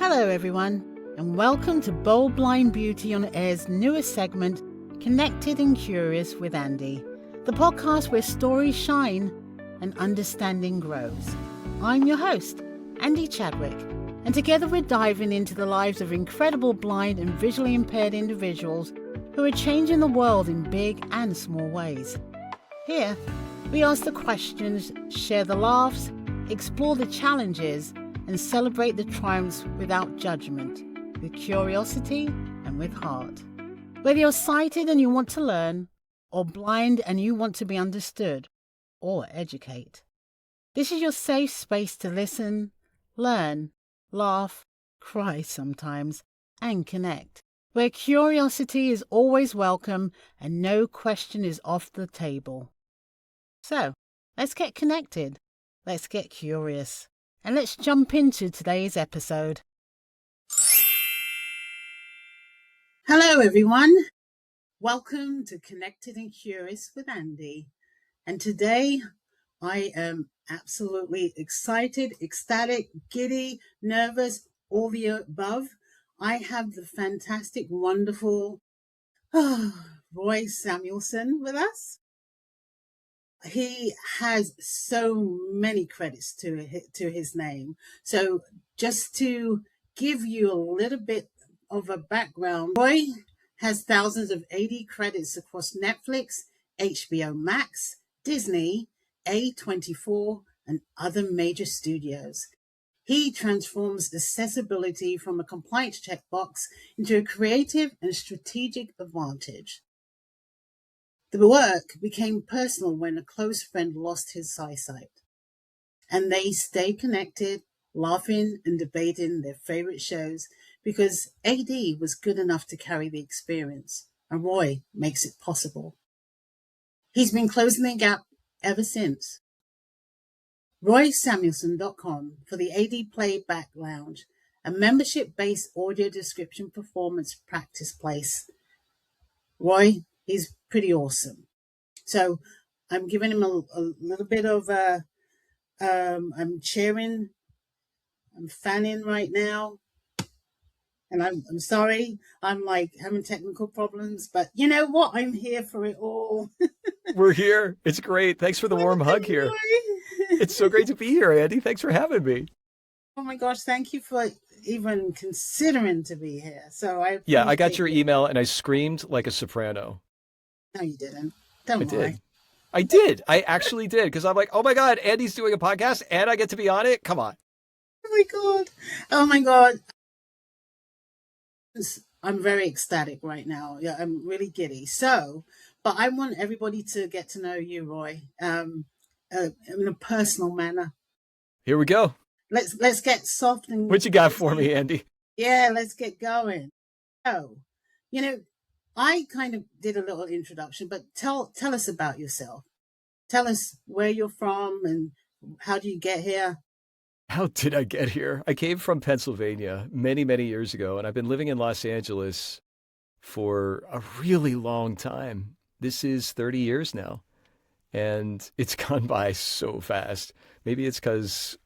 Hello everyone, and welcome to Bold Blind Beauty on Air's newest segment, Connected and Curious with Andy, the podcast where stories shine and understanding grows. I'm your host, Andy Chadwick, and together we're diving into the lives of incredible blind and visually impaired individuals who are changing the world in big and small ways. Here, we ask the questions, share the laughs, explore the challenges, and celebrate the triumphs without judgment, with curiosity and with heart. Whether you're sighted and you want to learn, or blind and you want to be understood, or educate, this is your safe space to listen, learn, laugh, cry sometimes, and connect, where curiosity is always welcome and no question is off the table. So, let's get connected, let's get curious, and let's jump into today's episode. Hello everyone, welcome to Connected and Curious with Andy. And today I am absolutely excited, ecstatic, giddy, nervous, all the above. I have the fantastic, wonderful Roy Samuelson with us. He has so many credits to his name. So just to give you a little bit of a background, Roy has thousands of AD credits across Netflix, HBO Max, Disney, A24, and other major studios. He transforms accessibility from a compliance checkbox into a creative and strategic advantage. The work became personal when a close friend lost his eyesight, and they stayed connected, laughing and debating their favorite shows because AD was good enough to carry the experience, and Roy makes it possible. He's been closing the gap ever since. RoySamuelson.com for the AD Playback Lounge, a membership-based audio description performance practice place. Roy, he's pretty awesome. So I'm giving him a little bit of I'm cheering, I'm fanning right now. And I'm sorry, I'm like having technical problems, but you know what? I'm here for it all. We're here. It's great. Thanks for the warm hug here. It's so great to be here, Andy. Thanks for having me. Oh my gosh, thank you for even considering to be here. So I got your email and I screamed like a soprano. No, you didn't. Don't lie. I did. I actually did, because I'm like, oh my God, Andy's doing a podcast and I get to be on it. Come on. Oh my God. Oh my God. I'm very ecstatic right now. Yeah, I'm really giddy. So, but I want everybody to get to know you, Roy, in a personal manner. Here we go. Let's get soft and. What you got for me, Andy? Yeah, let's get going. So, you know, I kind of did a little introduction, but tell us about yourself. Tell us where you're from and how do you get here? How did I get here? I came from Pennsylvania many, many years ago, and I've been living in Los Angeles for a really long time. This is 30 years now, and it's gone by so fast. Maybe it's because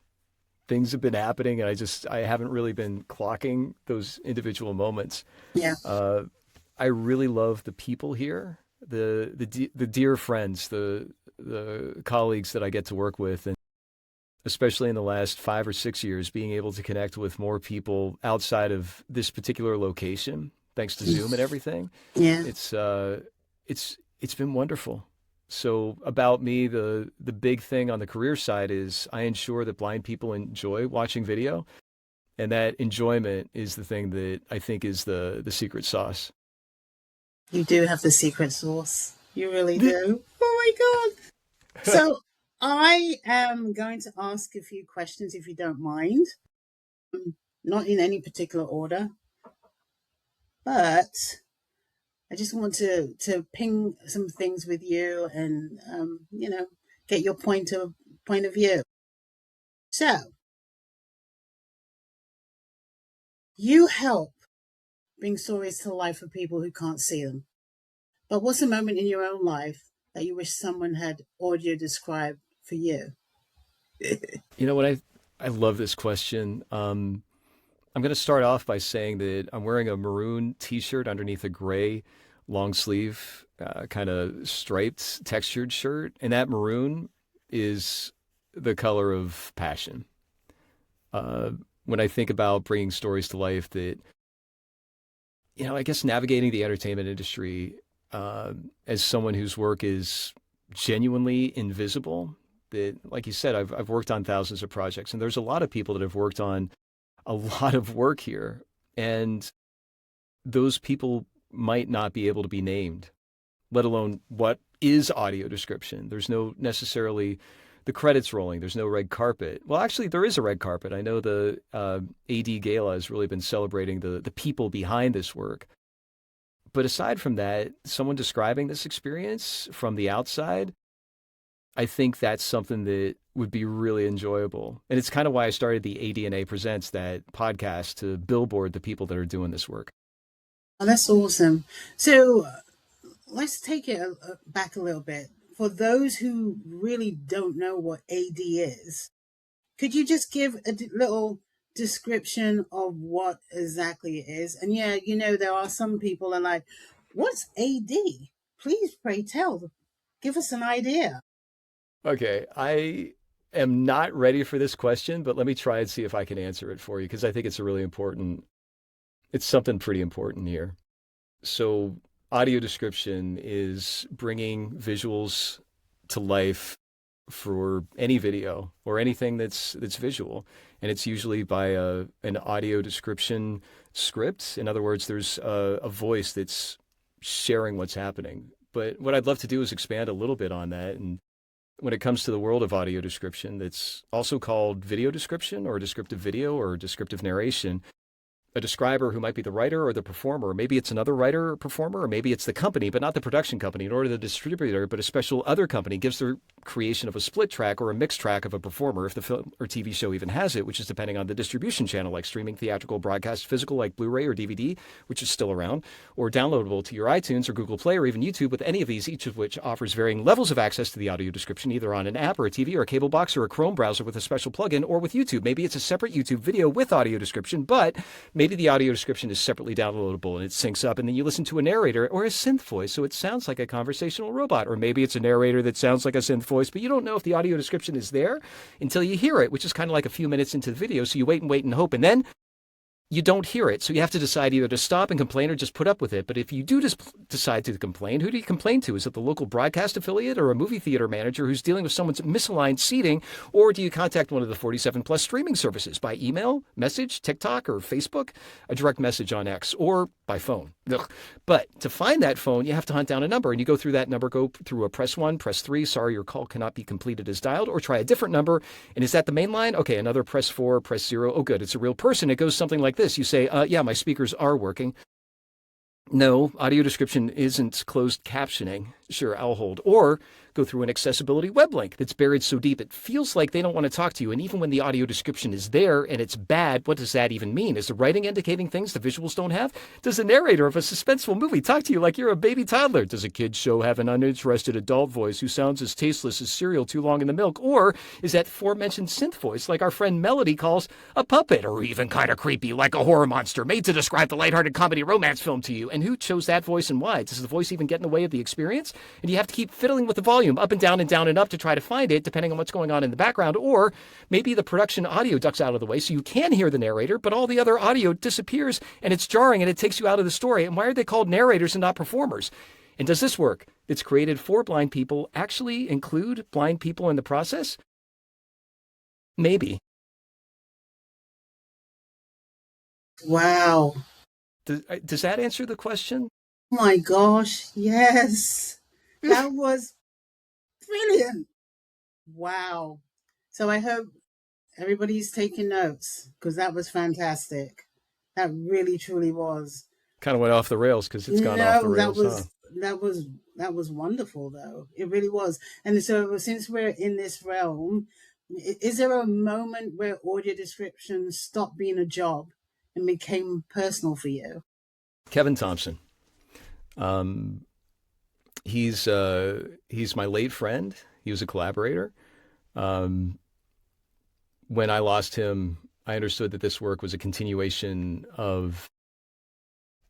things have been happening, and I haven't really been clocking those individual moments. Yeah. I really love the people here, the dear friends, the colleagues that I get to work with, and especially in the last 5 or 6 years, being able to connect with more people outside of this particular location, thanks to Zoom and everything. Yeah. It's been wonderful. So about me, the big thing on the career side is I ensure that blind people enjoy watching video, and that enjoyment is the thing that I think is the secret sauce. You do have the secret sauce. You really do. Oh my God. So I am going to ask a few questions, if you don't mind. Not in any particular order, but I just want to ping some things with you and, get your point of view. So you help bring stories to life for people who can't see them. But what's a moment in your own life that you wish someone had audio described for you? You know what? I love this question. I'm going to start off by saying that I'm wearing a maroon t-shirt underneath a gray long sleeve, kind of striped textured shirt. And that maroon is the color of passion. Uh, when I think about bringing stories to life that, I guess navigating the entertainment industry as someone whose work is genuinely invisible, that, like you said, I've worked on thousands of projects, and there's a lot of people that have worked on a lot of work here. And those people might not be able to be named, let alone what is audio description. There's no necessarily the credits rolling. There's no red carpet. Well, actually, there is a red carpet. I know the AD Gala has really been celebrating the people behind this work. But aside from that, someone describing this experience from the outside, I think that's something that would be really enjoyable. And it's kind of why I started the ADNA Presents, that podcast, to billboard the people that are doing this work. Oh, that's awesome. So let's take it back a little bit. For those who really don't know what AD is, could you just give a little description of what exactly it is? And yeah, there are some people are like, what's AD? Please, pray tell. Give us an idea. Okay, I am not ready for this question, but let me try and see if I can answer it for you, because I think it's something pretty important here. So audio description is bringing visuals to life for any video or anything that's visual, and it's usually by an audio description script. In other words, there's a voice that's sharing what's happening. But what I'd love to do is expand a little bit on that. And when it comes to the world of audio description, that's also called video description or descriptive video or descriptive narration, a describer who might be the writer or the performer. Maybe it's another writer or performer, or maybe it's the company, but not the production company, nor the distributor, but a special other company gives the creation of a split track or a mixed track of a performer, if the film or TV show even has it, which is depending on the distribution channel, like streaming, theatrical, broadcast, physical, like Blu-ray or DVD, which is still around, or downloadable to your iTunes or Google Play or even YouTube, with any of these, each of which offers varying levels of access to the audio description, either on an app or a TV or a cable box or a Chrome browser with a special plugin, or with YouTube. Maybe it's a separate YouTube video with audio description, but maybe the audio description is separately downloadable and it syncs up, and then you listen to a narrator or a synth voice, so it sounds like a conversational robot. Or maybe it's a narrator that sounds like a synth voice, but you don't know if the audio description is there until you hear it, which is kind of like a few minutes into the video. So you wait and hope, and then you don't hear it. So you have to decide either to stop and complain or just put up with it. But if you do just decide to complain, who do you complain to? Is it the local broadcast affiliate or a movie theater manager who's dealing with someone's misaligned seating? Or do you contact one of the 47 plus streaming services by email, message, TikTok, or Facebook, a direct message on X, or by phone? Ugh. But to find that phone, you have to hunt down a number, and you go through that number, go through a press 1, press 3, sorry, your call cannot be completed as dialed, or try a different number. And is that the main line? Okay, another press 4, press 0. Oh, good, it's a real person. It goes something like this. You say, yeah, my speakers are working. No, audio description isn't closed captioning. Sure, I'll hold. Or go through an accessibility web link that's buried so deep it feels like they don't want to talk to you. And even when the audio description is there and it's bad, what does that even mean? Is the writing indicating things the visuals don't have? Does the narrator of a suspenseful movie talk to you like you're a baby toddler? Does a kid's show have an uninterested adult voice who sounds as tasteless as cereal too long in the milk? Or is that aforementioned synth voice, like our friend Melody calls a puppet, or even kind of creepy, like a horror monster made to describe the lighthearted comedy romance film to you? And who chose that voice and why? Does the voice even get in the way of the experience? And you have to keep fiddling with the volume up and down and down and up to try to find it, depending on what's going on in the background. Or maybe the production audio ducks out of the way so you can hear the narrator, but all the other audio disappears and it's jarring and it takes you out of the story. And why are they called narrators and not performers? And does this work that's created for blind people actually include blind people in the process? Maybe. Wow. Does that answer the question? Oh my gosh, yes. That was brilliant. Wow. So I hope everybody's taking notes, because that was fantastic. That really truly was. Kind of went off the rails because it's gone off the rails. That was wonderful though. It really was. And so since we're in this realm, is there a moment where audio description stopped being a job and became personal for you? Kevin Thompson. He's my late friend. He was a collaborator. When I lost him, I understood that this work was a continuation of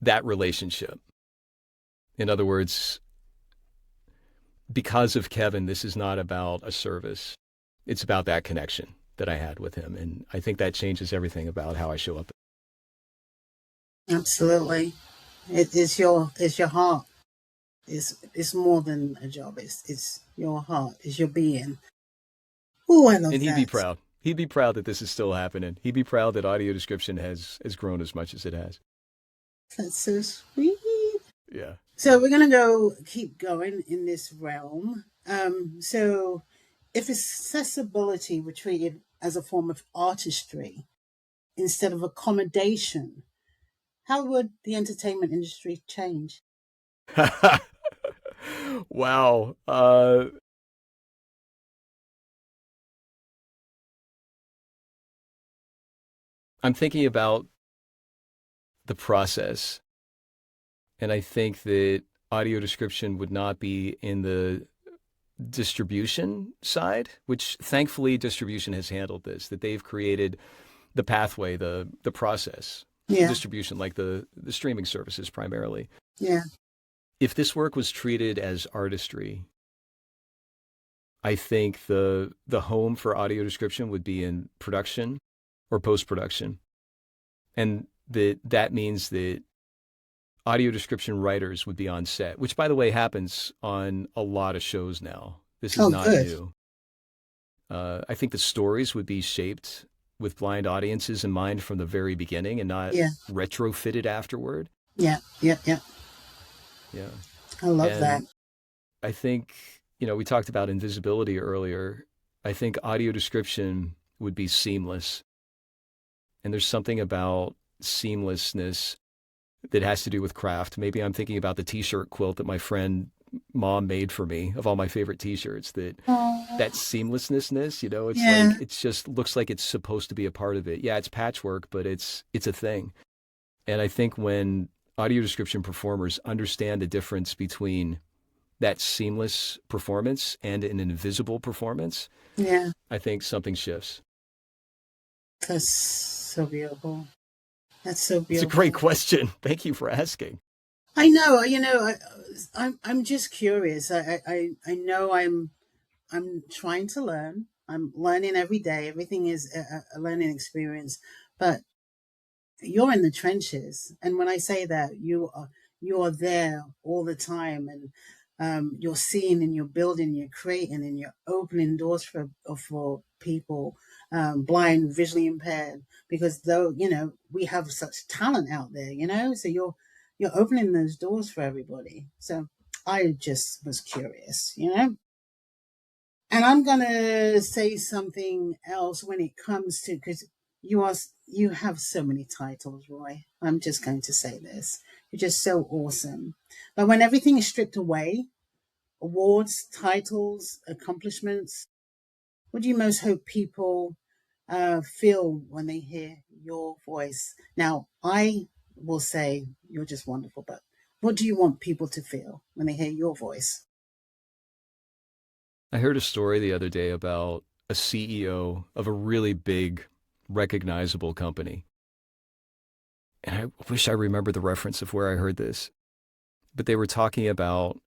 that relationship. In other words, because of Kevin, this is not about a service. It's about that connection that I had with him. And I think that changes everything about how I show up. Absolutely. It's your heart. It's more than a job. It's your heart. It's your being. Oh, I love And he'd be that. proud. He'd be proud that this is still happening. He'd be proud that audio description has grown as much as it has. That's so sweet. Yeah. So we're gonna keep going in this realm. So if accessibility were treated as a form of artistry instead of accommodation, how would the entertainment industry change? Wow. I'm thinking about the process, and I think that audio description would not be in the distribution side, which thankfully distribution has handled this, that they've created the pathway, the process, Yeah, distribution, like the streaming services primarily. yeah. If this work was treated as artistry, I think the home for audio description would be in production or post production, and that means that audio description writers would be on set, which by the way happens on a lot of shows now. This is Oh, not good. new. I think the stories would be shaped with blind audiences in mind from the very beginning and not Yeah, retrofitted afterward. yeah, yeah, yeah. Yeah. I love that. And I think, we talked about invisibility earlier. I think audio description would be seamless. And there's something about seamlessness that has to do with craft. Maybe I'm thinking about the t-shirt quilt that my friend mom made for me of all my favorite t-shirts, that Oh, seamlessness, it's yeah. like it just looks like it's supposed to be a part of it. Yeah, it's patchwork, but it's a thing. And I think when audio description performers understand the difference between that seamless performance and an invisible performance, Yeah, I think something shifts. that's so beautiful. That's so It's a great beautiful. question. Thank you for asking. I know, I'm just curious. I know I'm trying to learn. I'm learning every day. Everything is a learning experience. But you're in the trenches, and when I say that, you are there all the time, and you're seeing and you're building, you're creating, and you're opening doors for people, blind, visually impaired, because though we have such talent out there, so you're opening those doors for everybody. So I just was curious. And I'm gonna say something else when it comes to, because you have so many titles, Roy. I'm just going to say this. You're just so awesome. But when everything is stripped away, awards, titles, accomplishments, what do you most hope people feel when they hear your voice? Now, I will say you're just wonderful, but what do you want people to feel when they hear your voice? I heard a story the other day about a CEO of a really big, recognizable company. And I wish I remembered the reference of where I heard this. But they were talking about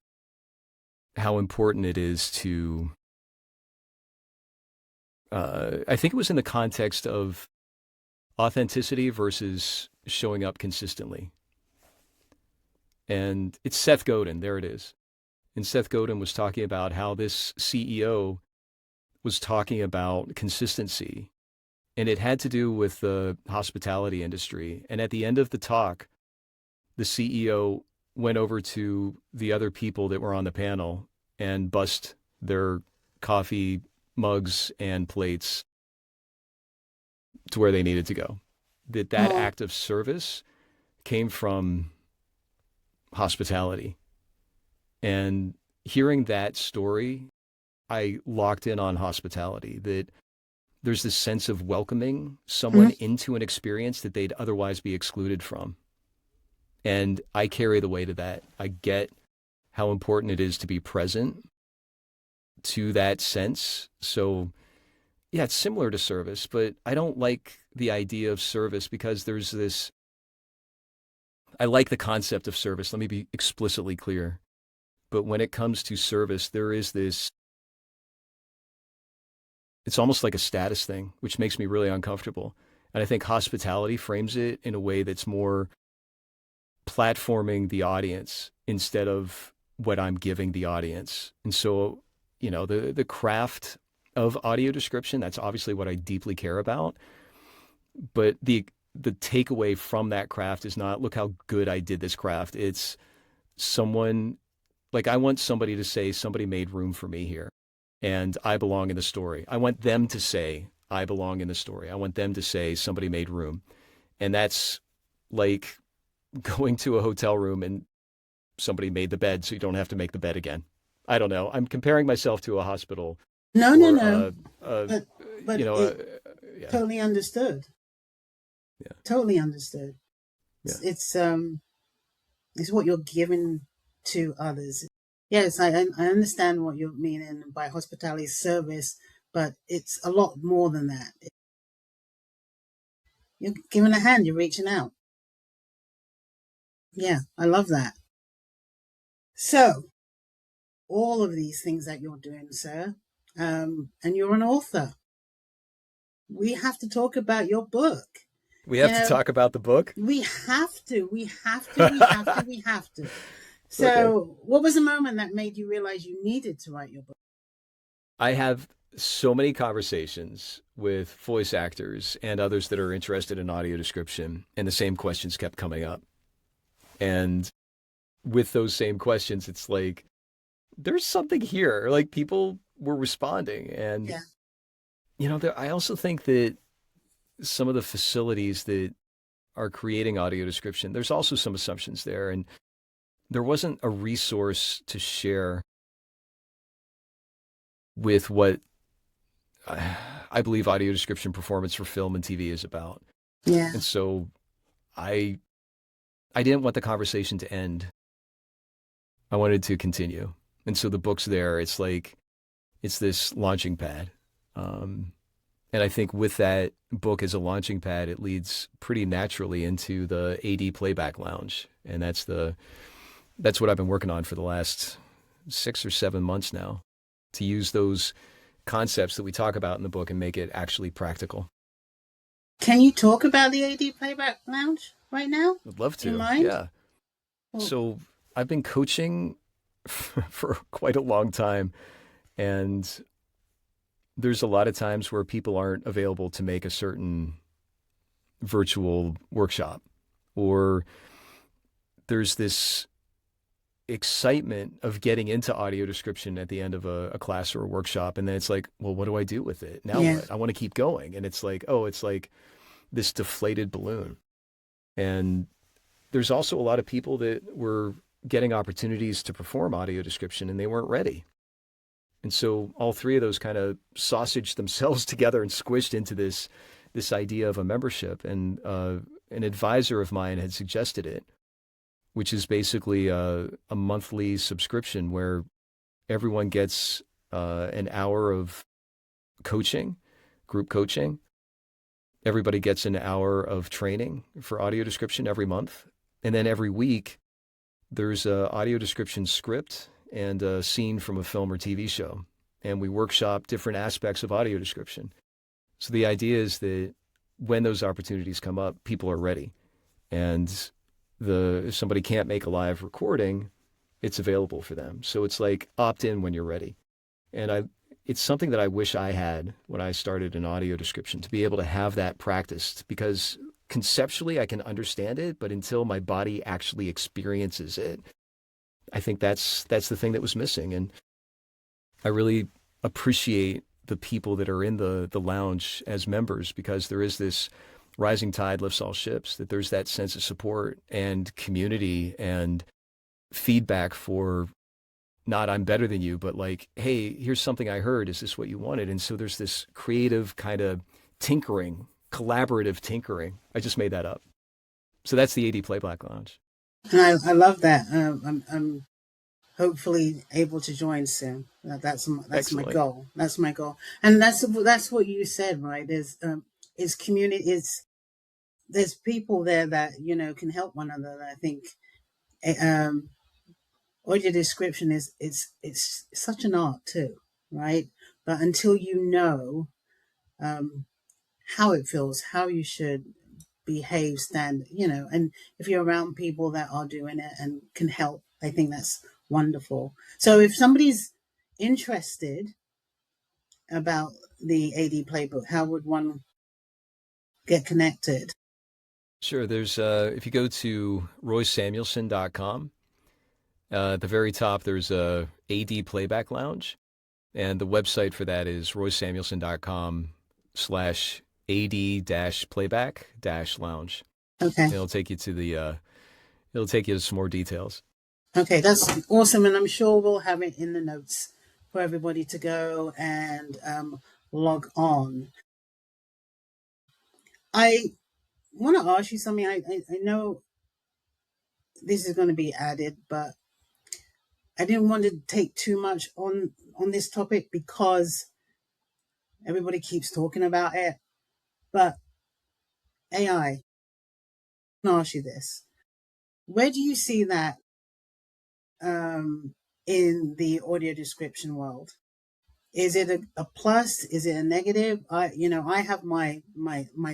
how important it is to, I think it was in the context of authenticity versus showing up consistently. And it's Seth Godin, there it is. And Seth Godin was talking about how this CEO was talking about consistency. And it had to do with the hospitality industry. And at the end of the talk, the CEO went over to the other people that were on the panel and bussed their coffee mugs and plates to where they needed to go. That Oh, act of service came from hospitality. And hearing that story, I locked in on hospitality, that there's this sense of welcoming someone mhm. into an experience that they'd otherwise be excluded from. And I carry the weight of that. I get how important it is to be present to that sense. So, yeah, it's similar to service, but I don't like the idea of service, because there's this, I like the concept of service. Let me be explicitly clear. But when it comes to service, there is this, it's almost like a status thing, which makes me really uncomfortable. And I think hospitality frames it in a way that's more platforming the audience instead of what I'm giving the audience. And so, the craft of audio description, that's obviously what I deeply care about. But the takeaway from that craft is not, look how good I did this craft. It's someone, like, I want somebody to say, somebody made room for me here and I belong in the story. I want them to say, I belong in the story. I want them to say, somebody made room. And that's like going to a hotel room and somebody made the bed so you don't have to make the bed again. I don't know. I'm comparing myself to a hospital. No, or, no, no. But yeah. Totally understood. Yeah. Totally understood. Yeah. It's what you're giving to others. Yes, I understand what you're meaning by hospitality service, but it's a lot more than that. You're giving a hand, you're reaching out. Yeah, I love that. So, all of these things that you're doing, sir, and you're an author. We have to talk about your book. We have to talk about the book? We have to. So, okay. What was the moment that made you realize you needed to write your book? I have so many conversations with voice actors and others that are interested in audio description, and the same questions kept coming up. And with those same questions, it's like, there's something here. Like, people were responding. And, I also think that some of the facilities that are creating audio description, there's also some assumptions there. And there wasn't a resource to share with what I believe audio description performance for film and TV is about. Yeah. And so I didn't want the conversation to end. I wanted to continue. And so the book's there. It's like, it's this launching pad. And I think with that book as a launching pad, it leads pretty naturally into the AD Playback Lounge. And that's what I've been working on for the last 6 or 7 months now, to use those concepts that we talk about in the book and make it actually practical. Can you talk about the AD Playback Lounge right now? I'd love to. Yeah. So I've been coaching for quite a long time, and there's a lot of times where people aren't available to make a certain virtual workshop, or there's this excitement of getting into audio description at the end of a class or a workshop. And then it's like, well, what do I do with it? Now what? I want to keep going. And it's like, it's like this deflated balloon. And there's also a lot of people that were getting opportunities to perform audio description and they weren't ready. And so all three of those kind of sausaged themselves together and squished into this idea of a membership. And an advisor of mine had suggested it, which is basically a monthly subscription where everyone gets an hour of coaching, group coaching. Everybody gets an hour of training for audio description every month. And then every week, there's an audio description script and a scene from a film or TV show. And we workshop different aspects of audio description. So the idea is that when those opportunities come up, people are ready. And if somebody can't make a live recording, it's available for them. So it's like opt in when you're ready. And it's something that I wish I had when I started in audio description, to be able to have that practiced, because conceptually I can understand it, but until my body actually experiences it, I think that's the thing that was missing. And I really appreciate the people that are in the lounge as members, because there is this rising tide lifts all ships, that there's that sense of support and community and feedback for not I'm better than you, but like, hey, here's something I heard. Is this what you wanted? And so there's this creative kind of tinkering, collaborative tinkering. I just made that up. So that's the AD Playback Lounge. And I love that. I'm hopefully able to join soon. That's my goal. That's my goal. And that's what you said, right? There's it's community. There's people there that can help one another. I think um, audio description is it's such an art too, right? But until you know um, how it feels, how you should behave, stand, and if you're around people that are doing it and can help, I think that's wonderful. So if somebody's interested about the AD playbook, how would one get connected? Sure. There's if you go to roysamuelson.com, at the very top there's a AD Playback Lounge, and the website for that is roysamuelson.com/AD-playback-lounge. Okay. It'll take you to it'll take you to some more details. Okay, that's awesome. And I'm sure we'll have it in the notes for everybody to go and log on. I want to ask you something. I know this is going to be added, but I didn't want to take too much on this topic because everybody keeps talking about it. But AI, I can ask you this. Where do you see that in the audio description world? Is it a plus? Is it a negative? I have my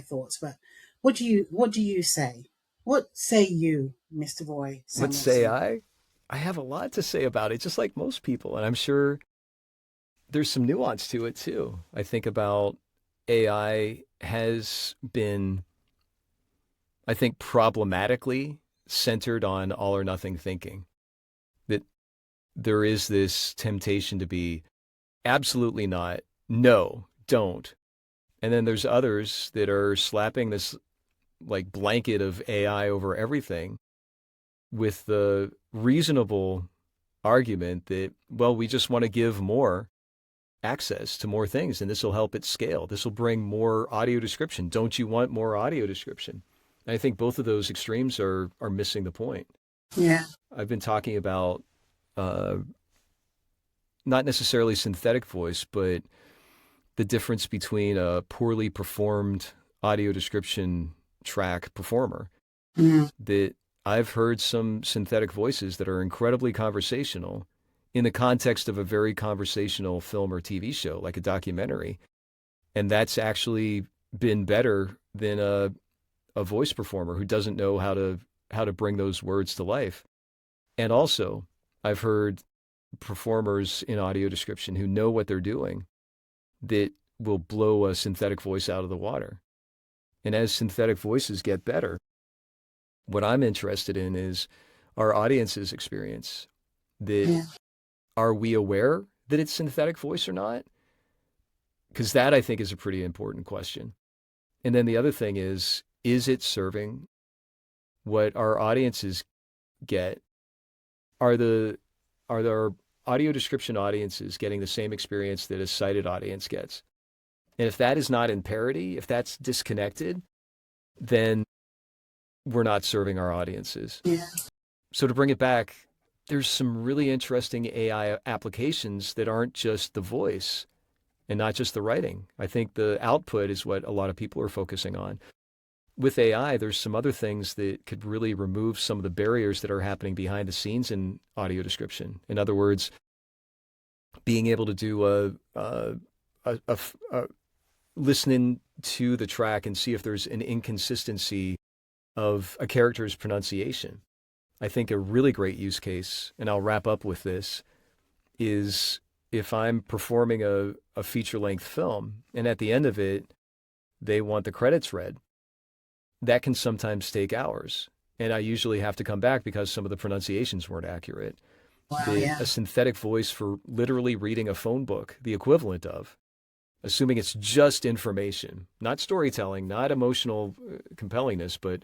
thoughts, but what do you say? What say you, Mr. Roy What say Samuelson? I? I have a lot to say about it, just like most people, and I'm sure there's some nuance to it too. I think about AI has been, I think, problematically centered on all or nothing thinking. That there is this temptation to be absolutely not, no, don't. And then there's others that are slapping this like blanket of AI over everything with the reasonable argument that, well, we just want to give more access to more things and this will help it scale. This will bring more audio description. Don't you want more audio description? And I think both of those extremes are missing the point. Yeah. I've been talking about uh, not necessarily synthetic voice, but the difference between a poorly performed audio description track performer. Mm. That I've heard some synthetic voices that are incredibly conversational in the context of a very conversational film or TV show, like a documentary. And that's actually been better than a voice performer who doesn't know how to bring those words to life. And also, I've heard performers in audio description who know what they're doing that will blow a synthetic voice out of the water. And as synthetic voices get better, what I'm interested in is our audience's experience. That Yeah. are we aware that it's synthetic voice or not? Because that I think is a pretty important question. And then the other thing is it serving what our audiences get? Are our audio description audiences getting the same experience that a sighted audience gets? And if that is not in parity, if that's disconnected, then we're not serving our audiences. Yeah. So to bring it back, there's some really interesting AI applications that aren't just the voice and not just the writing. I think the output is what a lot of people are focusing on. With AI, there's some other things that could really remove some of the barriers that are happening behind the scenes in audio description. In other words, being able to do a listening to the track and see if there's an inconsistency of a character's pronunciation. I think a really great use case, and I'll wrap up with this, is if I'm performing a feature-length film and at the end of it, they want the credits read. That can sometimes take hours. And I usually have to come back because some of the pronunciations weren't accurate. Wow. Yeah. A synthetic voice for literally reading a phone book, the equivalent of, assuming it's just information, not storytelling, not emotional compellingness, but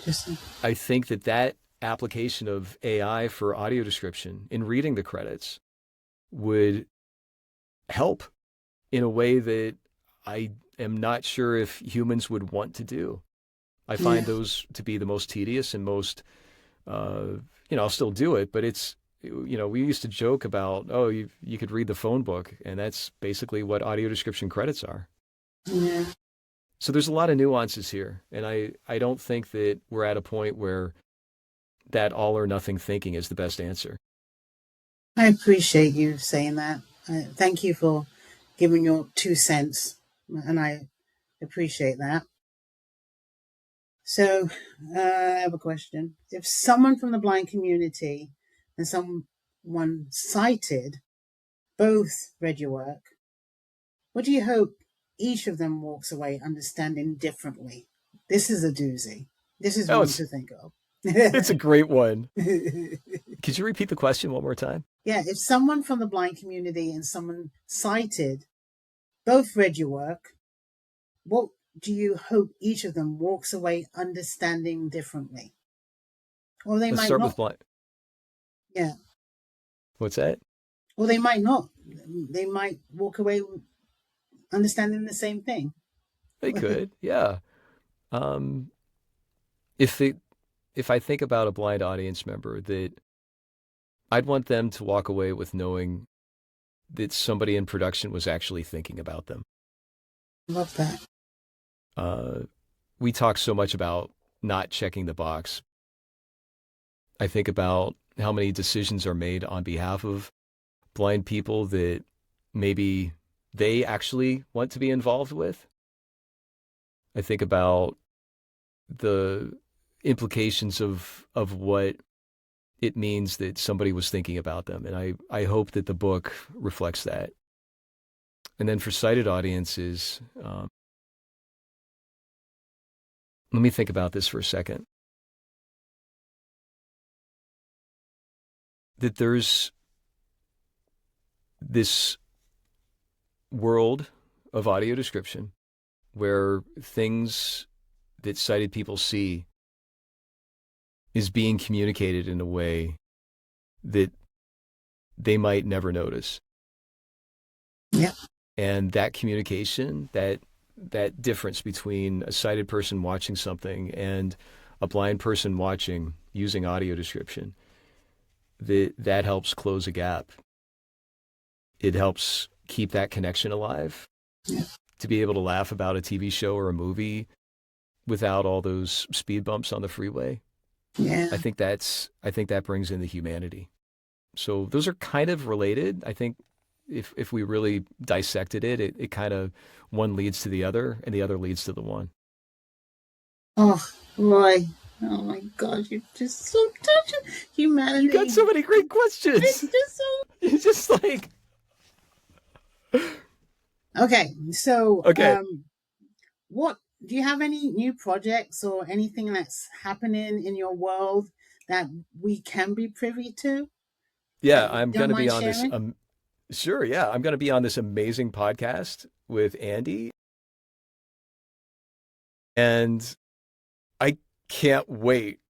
Just. I think that application of AI for audio description in reading the credits would help in a way that I am not sure if humans would want to do. I find Yeah. those to be the most tedious and most, I'll still do it, but it's, we used to joke about, oh, you could read the phone book, and that's basically what audio description credits are. Yeah. So there's a lot of nuances here. And I don't think that we're at a point where that all or nothing thinking is the best answer. I appreciate you saying that. Thank you for giving your 2 cents, and I appreciate that. So, I have a question. If someone from the blind community and someone sighted both read your work, what do you hope each of them walks away understanding differently? This is a doozy. This is Oh, one it's to think of. it's a great one. Could you repeat the question one more time? Yeah, if someone from the blind community and someone sighted both read your work, what do you hope each of them walks away understanding differently? Or they Let's might start with not. blind. Yeah. What's that? Or they might not. They might walk away understanding the same thing. They could, yeah. Um, if it, if I think about a blind audience member, that I'd want them to walk away with knowing that somebody in production was actually thinking about them. Love that. Uh, we talk so much about not checking the box. I think about how many decisions are made on behalf of blind people that maybe they actually want to be involved with. I think about the implications of what it means that somebody was thinking about them. And I hope that the book reflects that. And then for sighted audiences, let me think about this for a second. That there's this world of audio description where things that sighted people see is being communicated in a way that they might never notice. Yeah. And that communication, that difference between a sighted person watching something and a blind person watching using audio description, that helps close a gap. It helps keep that connection alive. Yeah. To be able to laugh about a TV show or a movie without all those speed bumps on the freeway. Yeah. I think that brings in the humanity. So those are kind of related. I think if we really dissected it kind of one leads to the other and the other leads to the one. Oh, Roy. Oh my God, you're just so touching. You got Humanity. so many great It's questions. just so. You just like Okay, so okay. what do you have any new projects or anything that's happening in your world that we can be privy to Yeah, that you I'm don't gonna be mind on this. sharing? Sure, yeah, I'm gonna be on this amazing podcast with Andy, and I can't wait.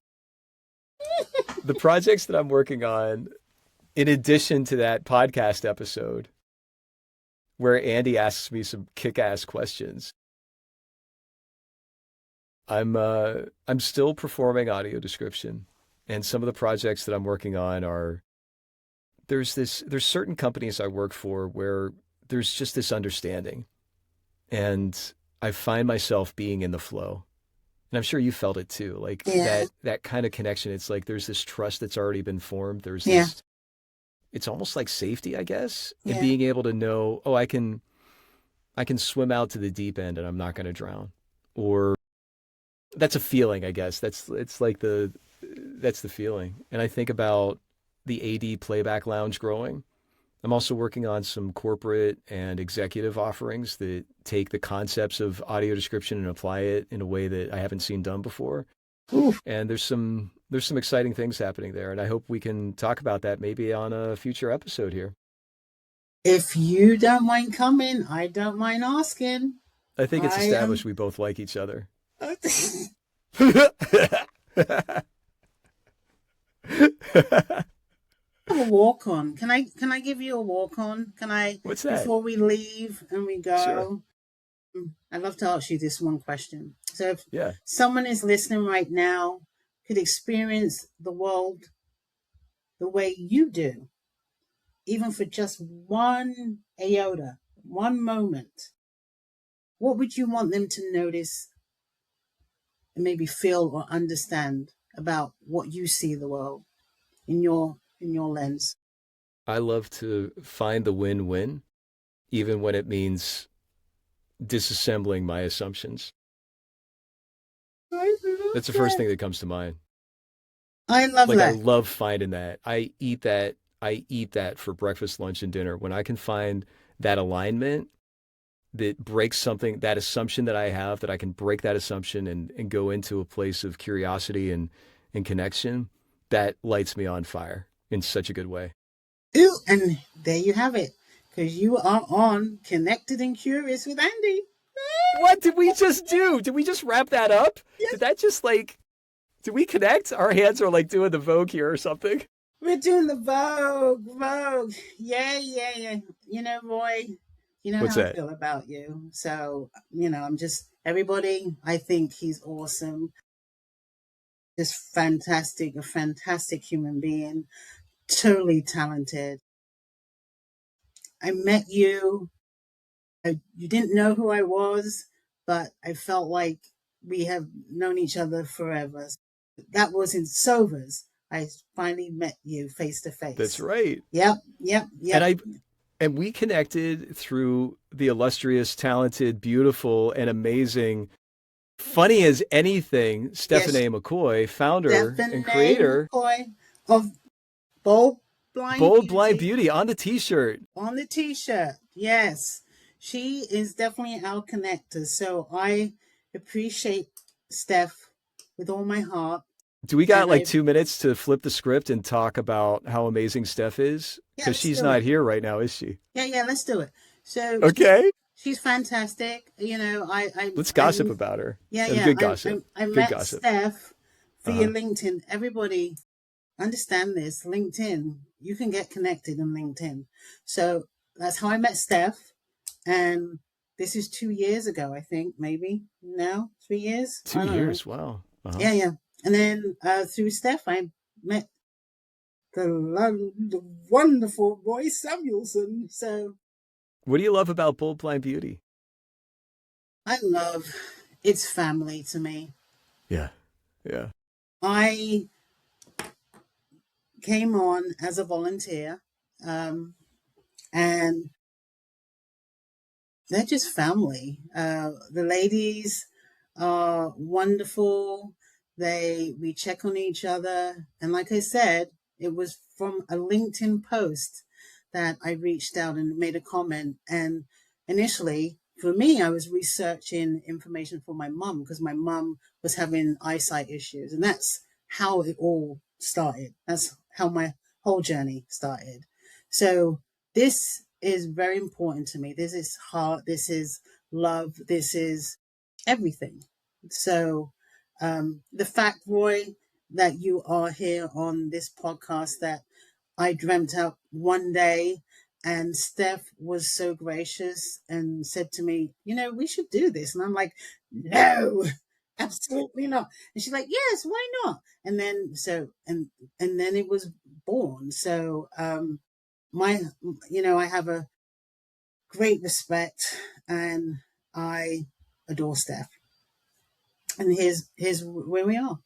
The projects that I'm working on, in addition to that podcast episode, where Andy asks me some kick-ass questions. I'm still performing audio description, and some of the projects that I'm working on are there's certain companies I work for where there's just this understanding, and I find myself being in the flow. And I'm sure you felt it too, like Yeah, that kind of connection. It's like there's this trust that's already been formed. There's yeah, this, it's almost like safety, I guess, and yeah, being able to know, oh, I can swim out to the deep end and I'm not going to drown. Or that's a feeling, I guess. It's like that's the feeling. And I think about the AD Playback Lounge growing. I'm also working on some corporate and executive offerings that take the concepts of audio description and apply it in a way that I haven't seen done before. oof. And there's some exciting things happening there, and I hope we can talk about that maybe on a future episode here. If you don't mind coming, I don't mind asking. I think it's I established am. we both like each other. Have a walk on. Can I give you a walk on? Can I What's that? before we leave and we Sure. go? I'd love to ask you this one question. So if Yeah. someone is listening right now could experience the world the way you do, even for just one iota, one moment, what would you want them to notice and maybe feel or understand about what you see the world in your lens? I love to find the win-win, even when it means disassembling my assumptions. I love That's the first that. thing that comes to mind. I love Like I that. love finding that. I eat that for breakfast, lunch, and dinner. When I can find that alignment that breaks something, that assumption that I have, that I can break that assumption and go into a place of curiosity and connection, that lights me on fire in such a good way. Ooh, and there you have it. Because you are on Connected and Curious with Andy. What did we just do? Did we just wrap that up? Did Yes, that just like, did we connect? Our hands are like doing the Vogue here or something. we're doing the Vogue, Vogue. Yeah, yeah, yeah. You know, Roy, you know What's how I that? feel about you. So, you know, I'm just, everybody, I think he's awesome. Just fantastic, a fantastic human being, totally talented. I met you. You didn't know who I was, but I felt like we have known each other forever. That was in Sovers. I finally met you face to That's face. right. Yep, yep, And yep. I and we connected through the illustrious, talented, beautiful, and amazing, funny as anything, Yes, Stephanie McCoy, founder and Stephanie creator, McCoy of Bold Blind Bold Blind Beauty Beauty on the t-shirt. on the t-shirt. Yes, she is definitely our connector. So I appreciate Steph with all my heart. Do we got And like I, 2 minutes to flip the script and talk about how amazing Steph is? yeah, Because let's she's do not it. here right now, is she? Yeah, yeah, let's do it. So Okay. she's fantastic. You know, Let's gossip about her. yeah, And yeah. good gossip. I Good met gossip. Steph via Uh-huh. LinkedIn. Everybody understand this. LinkedIn, you can get connected on LinkedIn. So that's how I met Steph. And this is 2 years ago, I think, maybe now, 3 years. Two I don't know. years. Wow. Uh-huh. Yeah, yeah. And then through Steph, I met the wonderful Roy Samuelson. So What do you love about Bold Blind Beauty? I love it's family to me. Yeah. Yeah. I came on as a volunteer, and they're just family. The ladies are wonderful. We check on each other, and like I said, it was from a LinkedIn post that I reached out and made a comment. And initially, for me, I was researching information for my mum because my mum was having eyesight issues, and that's how it all started. That's how my whole journey started. So this is very important to me. This is heart. This is love. This is everything. So, the fact, Roy, that you are here on this podcast that I dreamt up one day, and Steph was so gracious and said to me, you know, we should do this. And I'm like, no, absolutely not. And she's like, yes, why not? And then, and then it was born. So, my, you know, I have a great respect and I adore Steph. And here's where we are.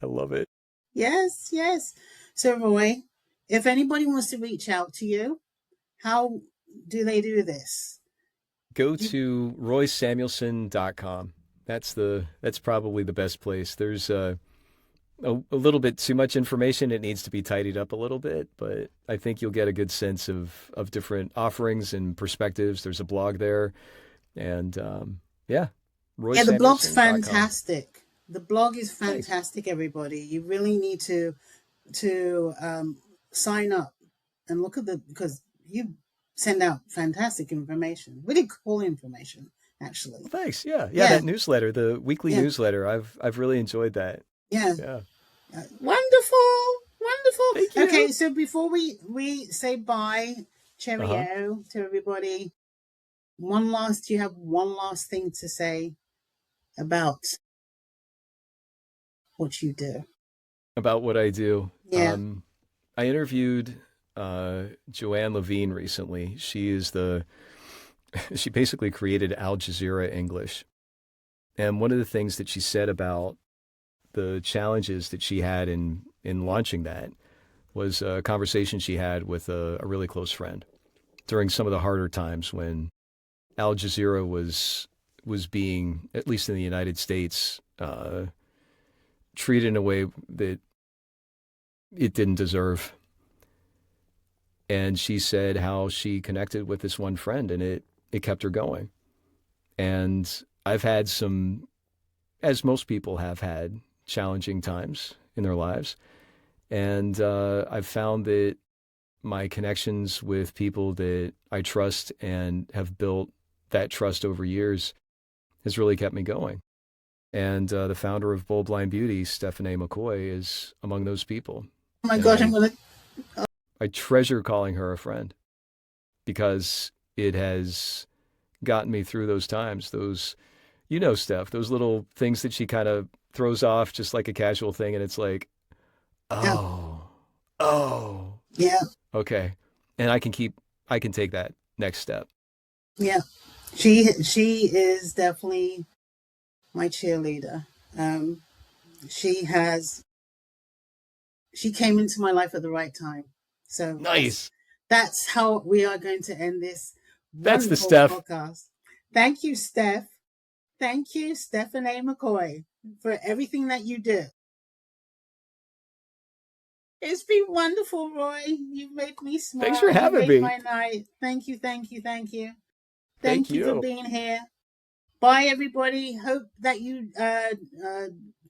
I love it. Yes, yes. So Roy, if anybody wants to reach out to you, how do they do this? Go You, to roysamuelson.com. That's probably the best place. There's a little bit too much information. It needs to be tidied up a little bit, but I think you'll get a good sense of different offerings and perspectives. There's a blog there, and yeah, yeah, the blog's roysamuelson.com. fantastic. The blog is Thanks. fantastic, everybody. You really need to sign up and look at the because you send out fantastic information, really cool information, actually. Well, thanks. Yeah, yeah. Yeah, That newsletter, the weekly yeah, newsletter, I've really enjoyed that. yeah. Yeah. Wonderful, Thank wonderful. Okay, you. so before we say bye, Uh huh. cheerio to everybody. One last, you have one last thing to say about what you do. About what I do. Yeah. I interviewed Joanne Levine recently. She is the She basically created Al Jazeera English. And one of the things that she said about the challenges that she had in launching that was a conversation she had with a really close friend during some of the harder times when Al Jazeera was being, at least in the United States, treated in a way that it didn't deserve. And she said how she connected with this one friend, and it kept her going. And I've had some, as most people have had, challenging times in their lives. And I've found that my connections with people that I trust and have built that trust over years has really kept me going. And the founder of Bold Blind Beauty, Stephanie McCoy, is among those people. Oh my And gosh, I'm gonna. I treasure calling her a friend because it has gotten me through those times, those, Steph, those little things that she kind of throws off just like a casual thing. And it's like, Yeah, oh, yeah, okay. And I can take that next step. yeah. She is definitely my cheerleader. Um, she came into my life at the right time. So Nice. that's how we are going to end this That's the wonderful Steph. podcast. Thank you, Steph. Thank you, Stephanie McCoy, for everything that you do. It's been wonderful, Roy. You've made me smile. Thanks for having You me. made my night. Thank you, thank you, thank you. Thank you for being here. Bye, everybody. Hope that you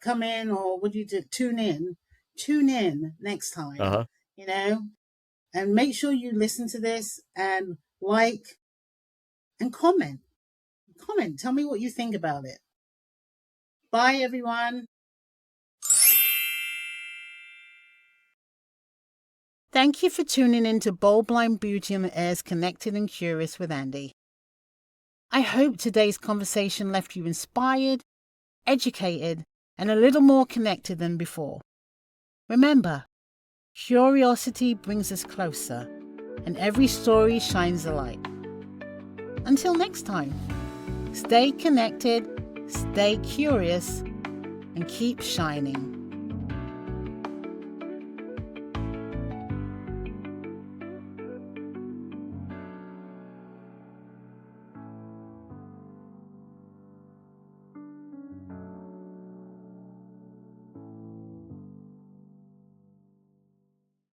come in, or would you tune in? Tune in next time. Uh-huh. And make sure you listen to this and like and comment. Comment. Tell me what you think about it. Bye, everyone. Thank you for tuning in to Bold Blind Beauty on the Air's Connected and Curious with Andy. I hope today's conversation left you inspired, educated, and a little more connected than before. Remember, curiosity brings us closer, and every story shines a light. Until next time, stay connected, stay curious, and keep shining.